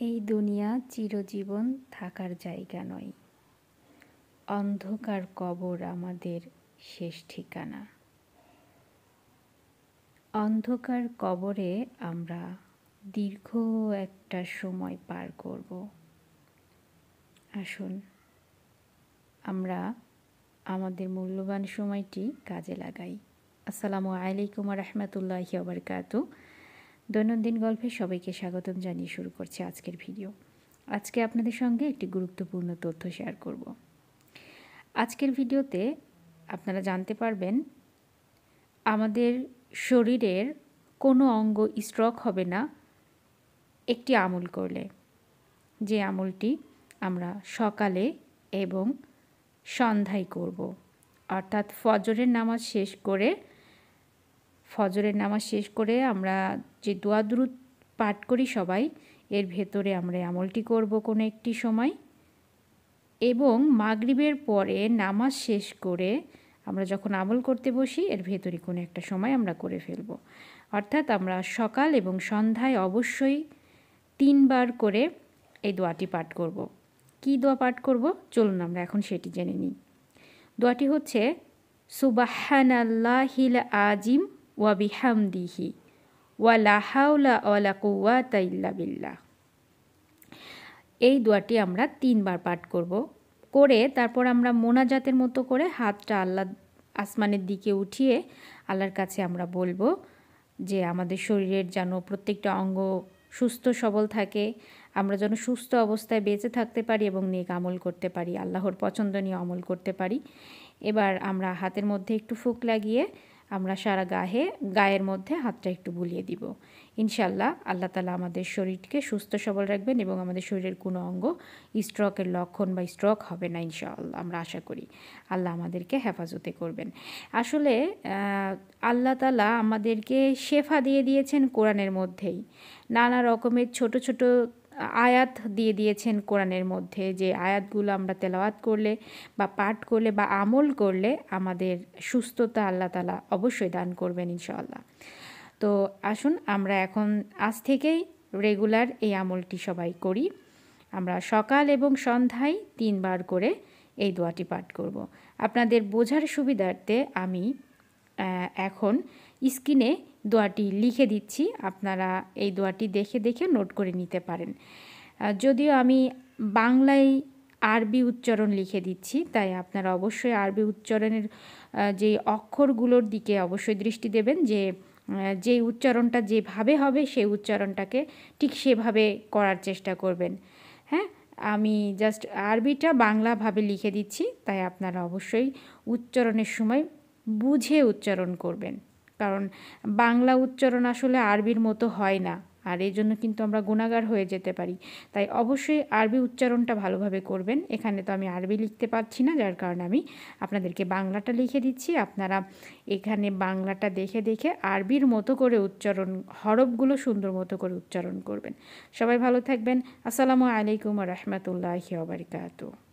এই দুনিয়া চিরজীবন থাকার জায়গা নয়। অন্ধকার কবর আমাদের শেষ ঠিকানা। অন্ধকার কবরে আমরা দীর্ঘ একটা সময় পার করব। আসুন আমরা আমাদের মূল্যবান সময়টি কাজে লাগাই। আসসালামু আলাইকুম ওয়া রাহমাতুল্লাহি ওয়া বারাকাতুহু। দৈনন্দিন গল্পে সবাইকে স্বাগতম জানিয়ে শুরু করছি আজকের ভিডিও। আজকে আপনাদের সঙ্গে একটি গুরুত্বপূর্ণ তথ্য শেয়ার করব। আজকের ভিডিওতে আপনারা জানতে পারবেন আমাদের শরীরের কোনো অঙ্গ স্ট্রোক হবে না একটি আমল করলে। যে আমলটি আমরা সকালে এবং সন্ধ্যায় করব। অর্থাৎ ফজরের নামাজ শেষ করে আমরা যে দোয়া দুরূদ পাঠ করি সবাই, এর ভেতরে আমরা আমলটি করব কোনো একটি সময়, এবং মাগরিবের পরে নামাজ শেষ করে আমরা যখন আমল করতে বসি এর ভেতরে কোনো একটা সময় আমরা করে ফেলব। অর্থাৎ আমরা সকাল এবং সন্ধ্যায় অবশ্যই 3 বার করে এই দোয়াটি পাঠ করব। কি দোয়া পাঠ করব চলুন আমরা এখন সেটি জেনে নিই। দোয়াটি হচ্ছে সুবহানাল্লাহিল আজিম ওয়া বিহামদিহি ওয়া লা হাওলা ওয়া লা কুওয়াতা ইল্লা বিল্লাহ। এই দোয়াটি আমরা 3 বার পাঠ করব। করে তারপর আমরা মোনাজাতের মতো করে হাতটা আসমানের দিকে উঠিয়ে আল্লাহর কাছে আমরা বলবো যে আমাদের শরীরের যেন প্রত্যেকটা অঙ্গ সুস্থ সবল থাকে, আমরা যেন সুস্থ অবস্থায় বেঁচে থাকতে পারি এবং নেক আমল করতে পারি, আল্লাহর পছন্দনীয় আমল করতে পারি। এবার আমরা হাতের মধ্যে একটু ফুঁক লাগিয়ে আমরা সারা গায়ের মধ্যে হাতটা একটু বুলিয়ে দিব। ইনশাআল্লাহ আল্লাহ তাআলা আমাদের শরীরকে সুস্থ সবল রাখবেন এবং আমাদের শরীরের কোনো অঙ্গ স্ট্রোকের লক্ষণ বা স্ট্রোক হবে না ইনশাআল্লাহ। আমরা আশা করি আল্লাহ আমাদেরকে হেফাজতে করবেন। আসলে আল্লাহ তাআলা আমাদেরকে শেফা দিয়ে দিয়েছেন কোরআনের মধ্যেই। নানা রকমের ছোট ছোট আয়াত দিয়ে দিয়েছেন কোরআনের মধ্যে, যে আয়াতগুলো আমরা তেলাওয়াত করলে বা পাঠ করলে বা আমল করলে আমাদের সুস্থতা আল্লাহ তাআলা অবশ্যই দান করবেন ইনশাআল্লাহ। তো আসুন আমরা এখন আজ থেকেই রেগুলার এই আমলটি সবাই করি। আমরা সকাল এবং সন্ধ্যায় 3 বার করে এই দোয়াটি পাঠ করব। আপনাদের বোঝার সুবিধার্থে আমি এখন স্ক্রিনে দোয়াটি লিখে দিচ্ছি, আপনারা এই দোয়াটি দেখে দেখে নোট করে নিতে পারেন। যদিও আমি বাংলায় আরবি উচ্চারণ লিখে দিচ্ছি, তাই আপনারা অবশ্যই আরবি উচ্চারণের যে অক্ষরগুলোর দিকে অবশ্যই দৃষ্টি দেবেন, যে উচ্চারণটা যেভাবে হবে সেই উচ্চারণটাকে ঠিক সেভাবে করার চেষ্টা করবেন। হ্যাঁ, আমি জাস্ট আরবিটা বাংলাভাবে লিখে দিচ্ছি, তাই আপনারা অবশ্যই উচ্চারণের সময় বুঝে উচ্চারণ করবেন, কারণ বাংলা উচ্চারণ আসলে আরবির মতো হয় না, আর এই জন্য কিন্তু আমরা গুণাগার হয়ে যেতে পারি। তাই অবশ্যই আরবি উচ্চারণটা ভালোভাবে করবেন। এখানে তো আমি আরবি লিখতে পারছি না, যার কারণে আমি আপনাদেরকে বাংলাটা লিখে দিচ্ছি। আপনারা এখানে বাংলাটা দেখে দেখে আরবির মতো করে উচ্চারণ, হরফগুলো সুন্দর মতো করে উচ্চারণ করবেন। সবাই ভালো থাকবেন। আসসালামু আলাইকুম ওয়া রাহমাতুল্লাহি ওয়া বারাকাতুহু।